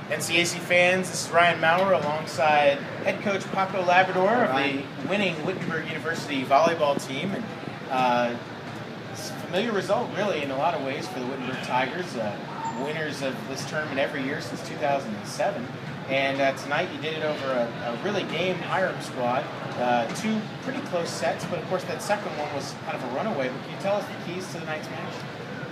NCAC fans, this is Ryan Maurer alongside head coach Paco Labrador of the winning Wittenberg University volleyball team. And it's a familiar result, really, in a lot of ways for the Wittenberg Tigers, winners of this tournament every year since 2007. And tonight you did it over a really game Hiram squad. Two pretty close sets, but of course that second one was kind of a runaway. But can you tell us the keys to tonight's match?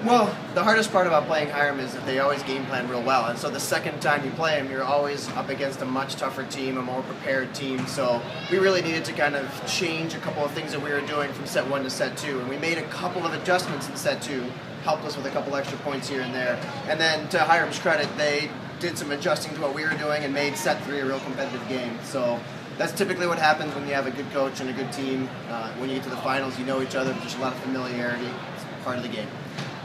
Well, the hardest part about playing Hiram is that they always game plan real well, and so the second time you play them, you're always up against a much tougher team, a more prepared team, so we really needed to kind of change a couple of things that we were doing from set one to set two, and we made a couple of adjustments in set two, helped us with a couple extra points here and there, and then to Hiram's credit, they did some adjusting to what we were doing and made set three a real competitive game, so that's typically what happens when you have a good coach and a good team. When you get to the finals, you know each other, there's a lot of familiarity, it's part of the game.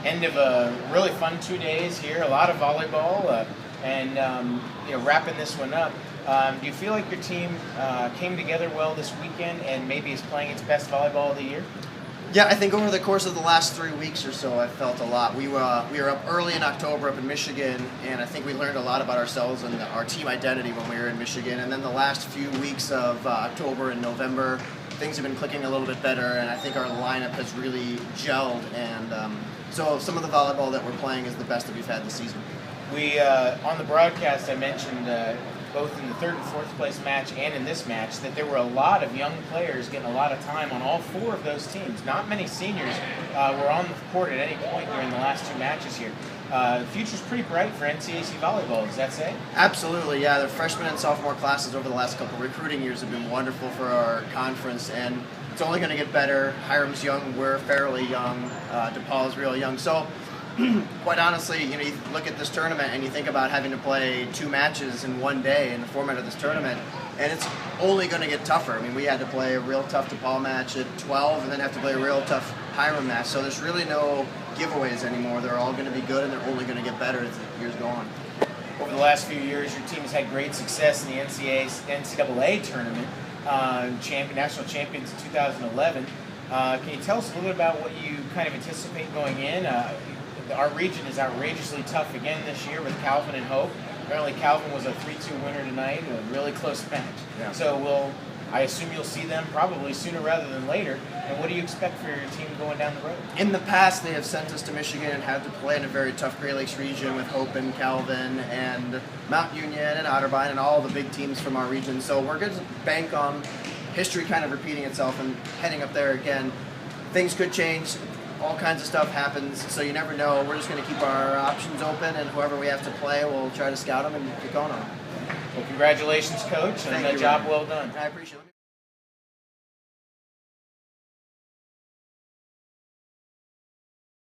End of a really fun 2 days here, a lot of volleyball, and wrapping this one up. Do you feel like your team came together well this weekend and maybe is playing its best volleyball of the year? Yeah, I think over the course of the last 3 weeks or so, I felt a lot. We were up early in October up in Michigan, and I think we learned a lot about ourselves and our team identity when we were in Michigan. And then the last few weeks of October and November, things have been clicking a little bit better, and I think our lineup has really gelled. And so some of the volleyball that we're playing is the best that we've had this season. We on the broadcast, I mentioned both in the third and fourth place match and in this match that there were a lot of young players getting a lot of time on all four of those teams. Not many seniors were on the court at any point during the last two matches here. The future's pretty bright for NCAC volleyball, does that say? Absolutely, yeah. The freshman and sophomore classes over the last couple of recruiting years have been wonderful for our conference, and it's only going to get better. Hiram's young, we're fairly young, DePaul's real young. So, quite honestly, you look at this tournament and you think about having to play 2 matches in one day in the format of this tournament, and it's only going to get tougher. I mean, we had to play a real tough DePaul match at 12 and then have to play a real tough Hiram match, so there's really no giveaways anymore. They're all going to be good, and they're only going to get better as the years go on. Over the last few years, your team has had great success in the NCAA tournament, national champions in 2011. Can you tell us a little bit about what you kind of anticipate going in? Our region is outrageously tough again this year with Calvin and Hope. Apparently Calvin was a 3-2 winner tonight, a really close match. Yeah. So I assume you'll see them probably sooner rather than later. And what do you expect for your team going down the road? In the past, they have sent us to Michigan and had to play in a very tough Great Lakes region with Hope and Calvin and Mount Union and Otterbein and all the big teams from our region. So we're going to bank on history kind of repeating itself and heading up there again. Things could change. All kinds of stuff happens, so you never know. We're just going to keep our options open, and whoever we have to play, we'll try to scout them and get going on them. Well, congratulations, Coach, and a job well done. I appreciate it.